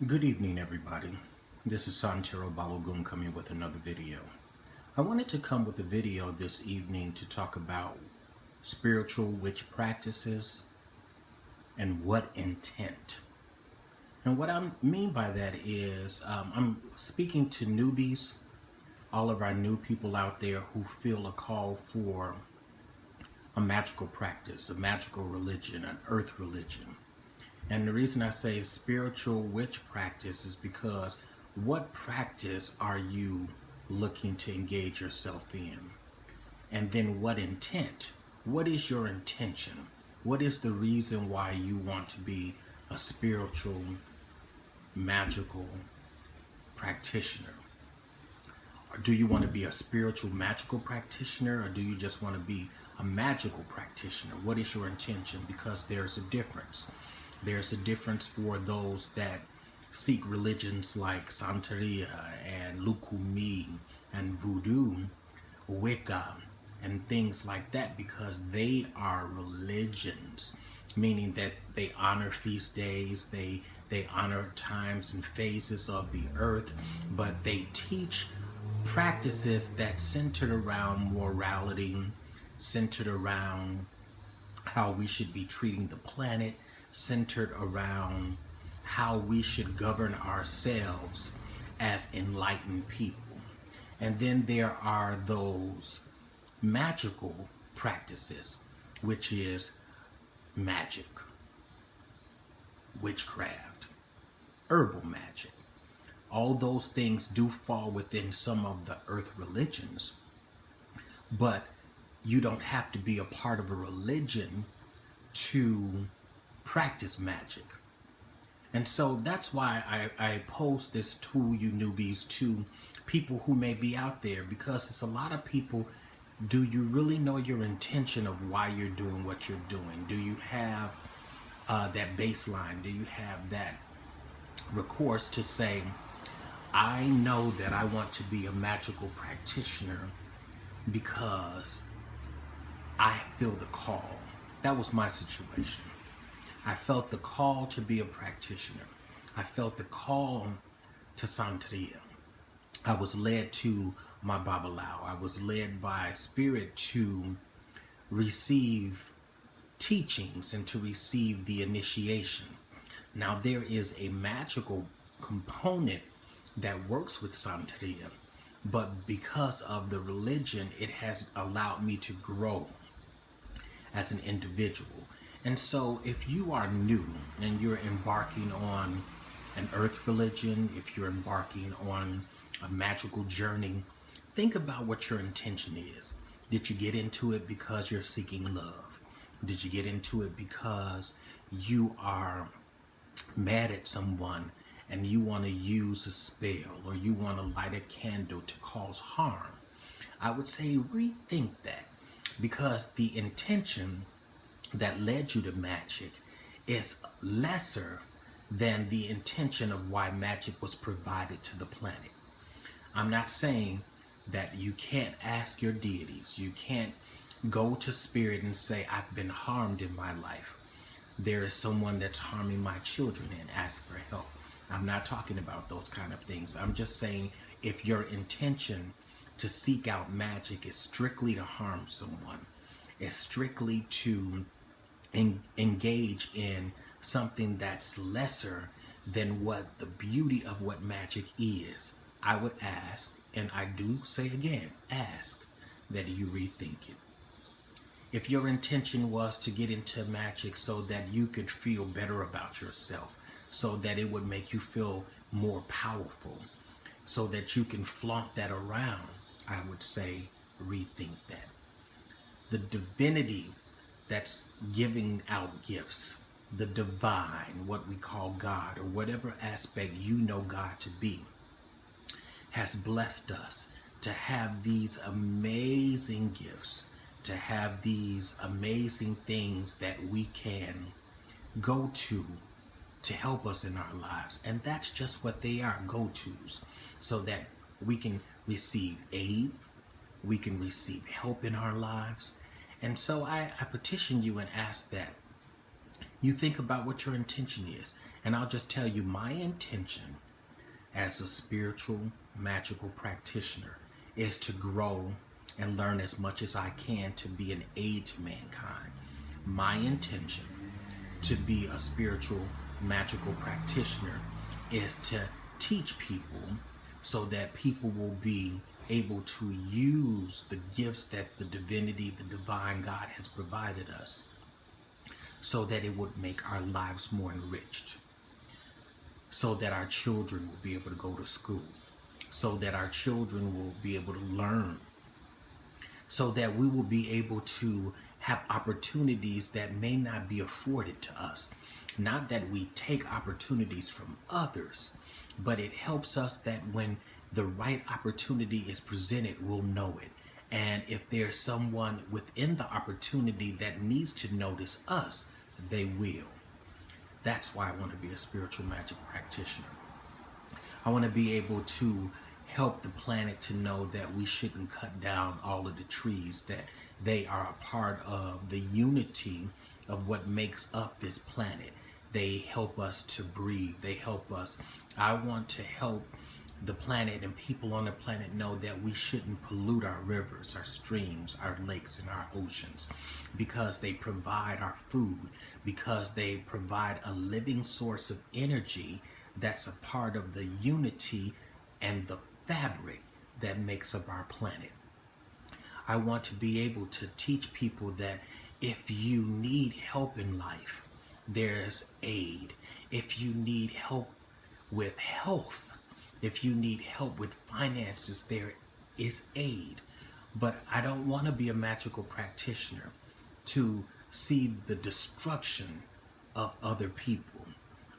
Good evening, everybody. This is Santero coming with another video. I wanted to come with a video this evening to talk about spiritual witch practices and what intent. And what I mean by that is I'm speaking to newbies, all of our new people out there who feel a call for a magical practice, a magical religion, an earth religion. And the reason I say spiritual witch practice is because what practice are you looking to engage yourself in? And then what intent? What is your intention? What is the reason why you want to be a spiritual, magical practitioner? Or do you want to be a spiritual, magical practitioner, or do you just want to be a magical practitioner? What is your intention? Because there's a difference. There's a difference for those that seek religions like Santeria and Lukumi and Voodoo, Wicca, and things like that, because they are religions, meaning that they honor feast days, they honor times and phases of the earth, but they teach practices that centered around morality, centered around how we should be treating the planet, centered around how we should govern ourselves as enlightened people. And then there are those magical practices, which is magic, witchcraft, herbal magic. All those things do fall within some of the earth religions, but you don't have to be a part of a religion to practice magic. And so that's why I pose this to you newbies, to people who may be out there, because it's a lot of people. Do you really know your intention of why you're doing what you're doing? Do you have that baseline? Do you have that recourse to say, I know that I want to be a magical practitioner because I feel the call? That was my situation. I felt the call to be a practitioner. I felt the call to Santeria. I was led to my Babalao. I was led by Spirit to receive teachings and to receive the initiation. Now, there is a magical component that works with Santeria, but because of the religion, it has allowed me to grow as an individual. And so if you are new and you're embarking on an earth religion, if you're embarking on a magical journey, think about what your intention is. Did you get into it because you're seeking love? Did you get into it because you are mad at someone and you want to use a spell, or you want to light a candle to cause harm? I would say rethink that, because the intention that led you to magic is lesser than the intention of why magic was provided to the planet. I'm not saying that you can't ask your deities, you can't go to Spirit and say, I've been harmed in my life. There is someone that's harming my children, and ask for help. I'm not talking about those kind of things. I'm just saying, if your intention to seek out magic is strictly to harm someone, is strictly to engage in something that's lesser than what the beauty of what magic is, I would ask, and I do say again, ask that you rethink it. If your intention was to get into magic so that you could feel better about yourself, so that it would make you feel more powerful, so that you can flaunt that around, I would say rethink that. The divinity that's giving out gifts, the divine, what we call God, or whatever aspect you know God to be, has blessed us to have these amazing gifts, to have these amazing things that we can go to help us in our lives. And that's just what they are, go-tos, so that we can receive aid, we can receive help in our lives. And so I petition you and ask that You think about what your intention is. And I'll just tell you, my intention as a spiritual, magical practitioner is to grow and learn as much as I can to be an aid to mankind. My intention to be a spiritual, magical practitioner is to teach people so that people will be able to use the gifts that the divinity, the divine God has provided us so that it would make our lives more enriched, so that our children will be able to go to school, so that our children will be able to learn, so that we will be able to have opportunities that may not be afforded to us. Not that we take opportunities from others, but it helps us that when the right opportunity is presented, we'll know it. And if there's someone within the opportunity that needs to notice us, they will. That's why I want to be a spiritual magic practitioner. I want to be able to help the planet to know that we shouldn't cut down all of the trees, that they are a part of the unity of what makes up this planet. They help us to breathe. They help us. I want to help the planet and people on the planet know that we shouldn't pollute our rivers, our streams, our lakes, and our oceans, because they provide our food, because they provide a living source of energy that's a part of the unity and the fabric that makes up our planet. I want to be able to teach people that if you need help in life, there's aid. If you need help with health, if you need help with finances, there is aid. But I don't want to be a magical practitioner to see the destruction of other people.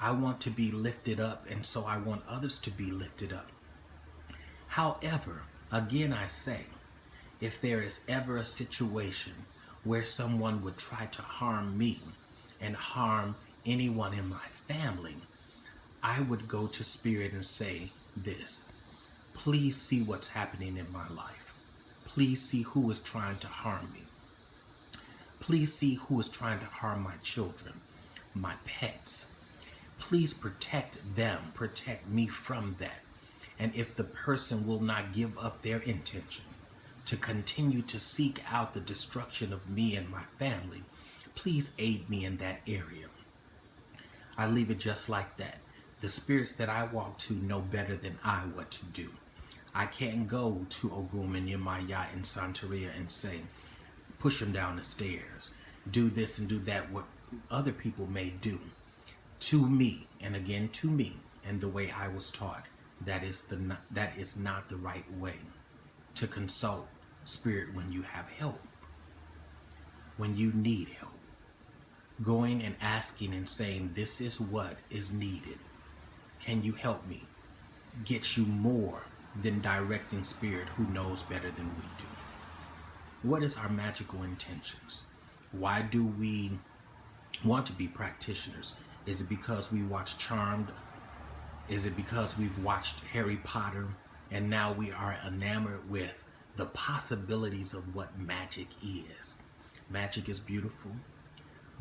I want to be lifted up, and so I want others to be lifted up. However, again I say, if there is ever a situation where someone would try to harm me and harm anyone in my family, I would go to Spirit and say this: please see what's happening in my life. Please see who is trying to harm me. Please see who is trying to harm my children, my pets. Please protect them, protect me from that. And if the person will not give up their intention to continue to seek out the destruction of me and my family, please aid me in that area. I leave it just like that. The spirits that I walk to know better than I what to do. I can't go to Ogum and Yemaya and Santeria and say, push them down the stairs, do this and do that, what other people may do. To me, and again to me, and the way I was taught, that is not the right way to consult Spirit when you have help, when you need help. Going and asking and saying, this is what is needed. Can you help me? Gets you more than directing Spirit who knows better than we do. What is our magical intentions? Why do we want to be practitioners? Is it because we watched Charmed? Is it because we've watched Harry Potter and now we are enamored with the possibilities of what magic is? Magic is beautiful,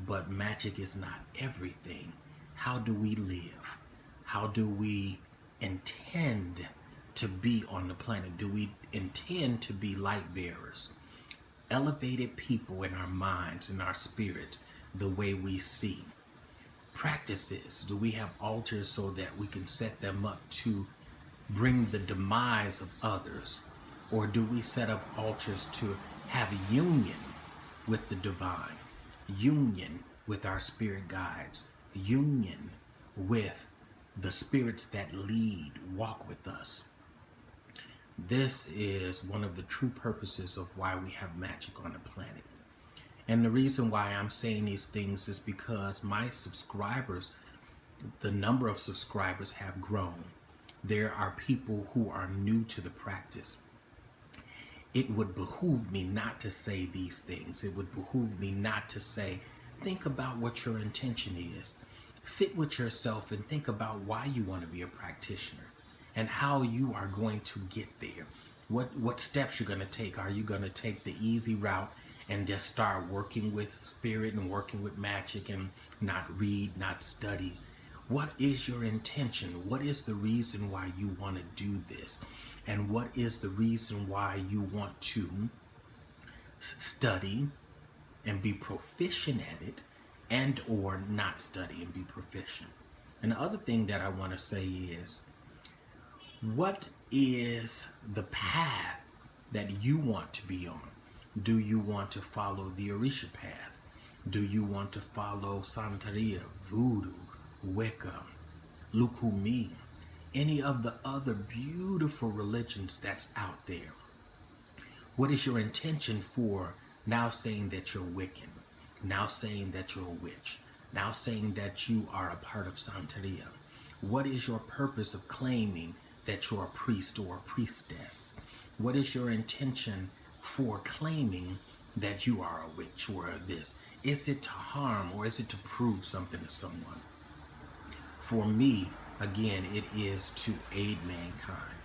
but magic is not everything. How do we live? How do we intend to be on the planet? Do we intend to be light bearers? Elevated people in our minds and our spirits, the way we see. Practices. Do we have altars so that we can set them up to bring the demise of others? Or do we set up altars to have union with the divine, union with our spirit guides, union with the spirits that lead, walk with us? This is one of the true purposes of why we have magic on the planet. And the reason why I'm saying these things is because my subscribers, the number of subscribers have grown. There are people who are new to the practice. It would behoove me not to say these things. It would behoove me not to say, think about what your intention is. Sit with yourself and think about why you want to be a practitioner and how you are going to get there. What steps you're going to take. Are you going to take the easy route and just start working with spirit and working with magic and not read, not study. What is your intention? What is the reason why you want to do this? And what is the reason why you want to study and be proficient at it, and or not study and be proficient? And the other thing that I want to say is, what is the path that you want to be on? Do you want to follow the Orisha path? Do you want to follow Santeria, Voodoo, Wicca, Lukumi, any of the other beautiful religions that's out there? What is your intention for now saying that you're Wiccan, now saying that you're a witch, now saying that you are a part of Santeria? What is your purpose of claiming that you're a priest or a priestess? What is your intention for claiming that you are a witch or this? Is it to harm or is it to prove something to someone? For me, again, it is to aid mankind,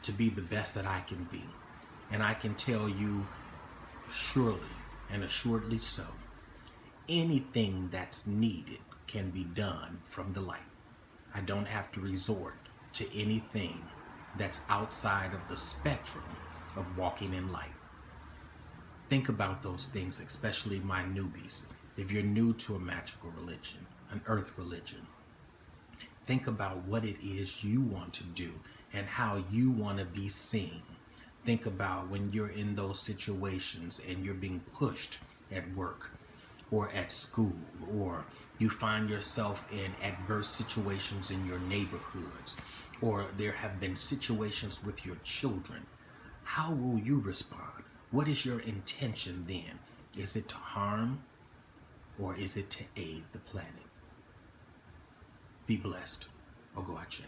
to be the best that I can be. And I can tell you surely and assuredly so, anything that's needed can be done from the light. I don't have to resort to anything that's outside of the spectrum of walking in light. Think about those things, especially my newbies. If you're new to a magical religion, an earth religion, think about what it is you want to do and how you want to be seen. Think about when you're in those situations and you're being pushed at work or at school, or you find yourself in adverse situations in your neighborhoods, or there have been situations with your children. How will you respond? What is your intention then? Is it to harm or is it to aid the planet? Be blessed. Ogoache.